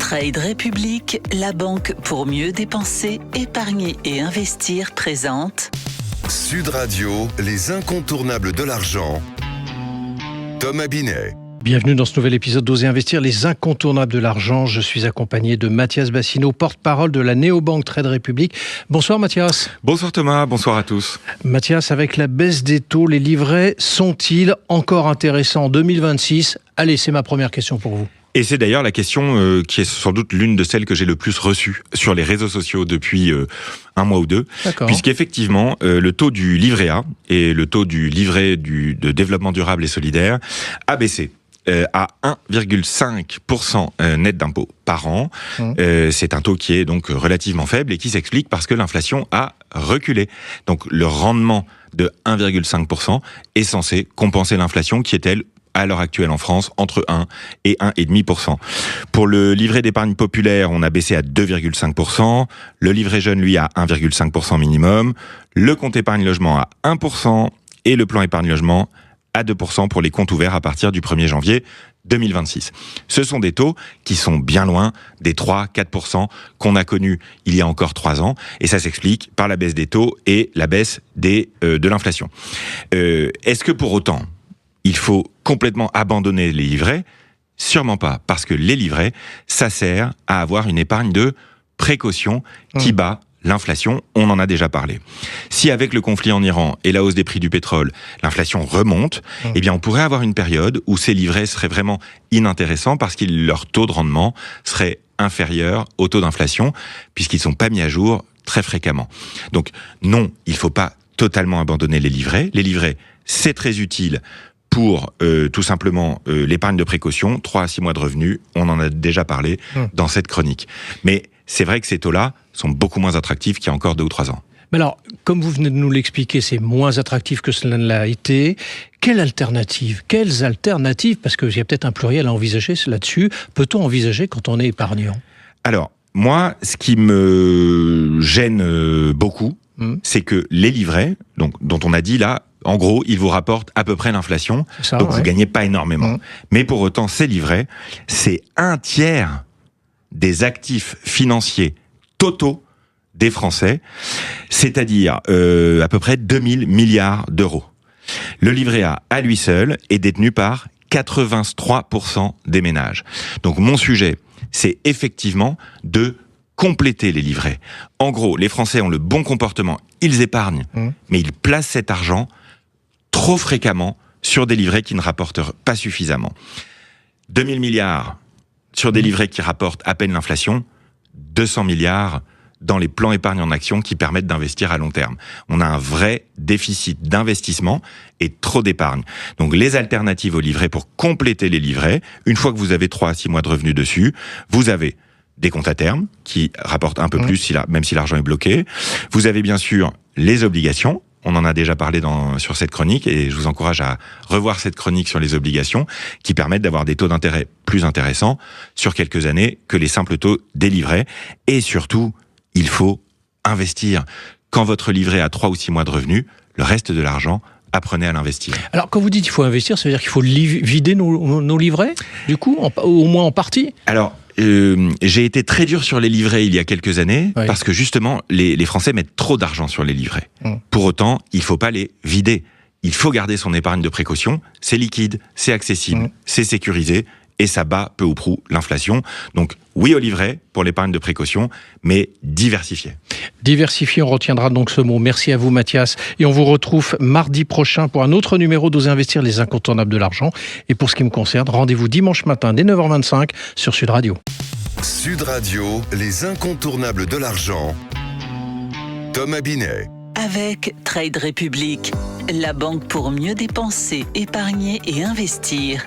Trade République, la banque pour mieux dépenser, épargner et investir présente Sud Radio, les incontournables de l'argent. Thomas Binet. Bienvenue dans ce nouvel épisode d'Oser Investir, les incontournables de l'argent. Je suis accompagné de Mathias Bassino, porte-parole de la néobanque Trade République. Bonsoir Mathias. Bonsoir Thomas, bonsoir à tous. Mathias, avec la baisse des taux, les livrets sont-ils encore intéressants en 2026 ? Allez, c'est ma première question pour vous. Et c'est d'ailleurs la question qui est sans doute l'une de celles que j'ai le plus reçues sur les réseaux sociaux depuis un mois ou deux. D'accord. Puisqu'effectivement, le taux du livret A et le taux du livret de développement durable et solidaire a baissé. À 1,5% net d'impôts par an. C'est un taux qui est donc relativement faible et qui s'explique parce que l'inflation a reculé. Donc le rendement de 1,5% est censé compenser l'inflation qui est, elle, à l'heure actuelle en France, entre 1 et 1,5%. Pour le livret d'épargne populaire, on a baissé à 2,5%. Le livret jeune, lui, à 1,5% minimum. Le compte épargne logement à 1% et le plan épargne logement à 2% pour les comptes ouverts à partir du 1er janvier 2026. Ce sont des taux qui sont bien loin des 3-4% qu'on a connus il y a encore 3 ans, et ça s'explique par la baisse des taux et la baisse de l'inflation. Est-ce que pour autant, il faut complètement abandonner les livrets ? Sûrement pas, parce que les livrets, ça sert à avoir une épargne de précaution qui bat l'inflation, on en a déjà parlé. Si avec le conflit en Iran et la hausse des prix du pétrole, l'inflation remonte, eh bien on pourrait avoir une période où ces livrets seraient vraiment inintéressants parce que leur taux de rendement serait inférieur au taux d'inflation puisqu'ils ne sont pas mis à jour très fréquemment. Donc non, il ne faut pas totalement abandonner les livrets. Les livrets, c'est très utile pour tout simplement l'épargne de précaution, 3 à 6 mois de revenus, on en a déjà parlé dans cette chronique. Mais c'est vrai que ces taux-là sont beaucoup moins attractifs qu'il y a encore 2 ou 3 ans. Mais alors, comme vous venez de nous l'expliquer, c'est moins attractif que cela ne l'a été. Quelles alternatives ? Parce qu'il y a peut-être un pluriel à envisager là-dessus. Peut-on envisager quand on est épargnant ? Alors, moi, ce qui me gêne beaucoup, c'est que les livrets, donc, dont on a dit là, en gros, ils vous rapportent à peu près l'inflation, donc vous gagnez pas énormément. Mais pour autant, ces livrets, c'est 1/3 des actifs financiers totaux des Français, c'est-à-dire à peu près 2000 milliards d'euros. Le livret A, à lui seul, est détenu par 83% des ménages. Donc mon sujet, c'est effectivement de compléter les livrets. En gros, les Français ont le bon comportement, ils épargnent, mais ils placent cet argent trop fréquemment sur des livrets qui ne rapportent pas suffisamment. 2000 milliards sur des livrets qui rapportent à peine l'inflation, 200 milliards dans les plans épargne en action qui permettent d'investir à long terme. On a un vrai déficit d'investissement et trop d'épargne. Donc les alternatives aux livrets pour compléter les livrets, une fois que vous avez 3 à 6 mois de revenus dessus, vous avez des comptes à terme qui rapportent un peu plus même si l'argent est bloqué. Vous avez bien sûr les obligations. On en a déjà parlé sur cette chronique et je vous encourage à revoir cette chronique sur les obligations qui permettent d'avoir des taux d'intérêt plus intéressants sur quelques années que les simples taux des livrets. Et surtout, il faut investir. Quand votre livret a 3 ou 6 mois de revenus, le reste de l'argent, apprenez à l'investir. Alors, quand vous dites qu'il faut investir, ça veut dire qu'il faut vider nos livrets, du coup, au moins en partie ? Alors, j'ai été très dur sur les livrets il y a quelques années, parce que justement, les Français mettent trop d'argent sur les livrets. Pour autant, il ne faut pas les vider. Il faut garder son épargne de précaution. C'est liquide, c'est accessible, c'est sécurisé, et ça bat peu ou prou l'inflation. Donc, oui au livret pour l'épargne de précaution, mais diversifié. Diversifié, on retiendra donc ce mot. Merci à vous Mathias. Et on vous retrouve mardi prochain pour un autre numéro d'Oser Investir, les incontournables de l'argent. Et pour ce qui me concerne, rendez-vous dimanche matin dès 9h25 sur Sud Radio. Sud Radio, les incontournables de l'argent. Thomas Binet. avec Trade République, la banque pour mieux dépenser, épargner et investir.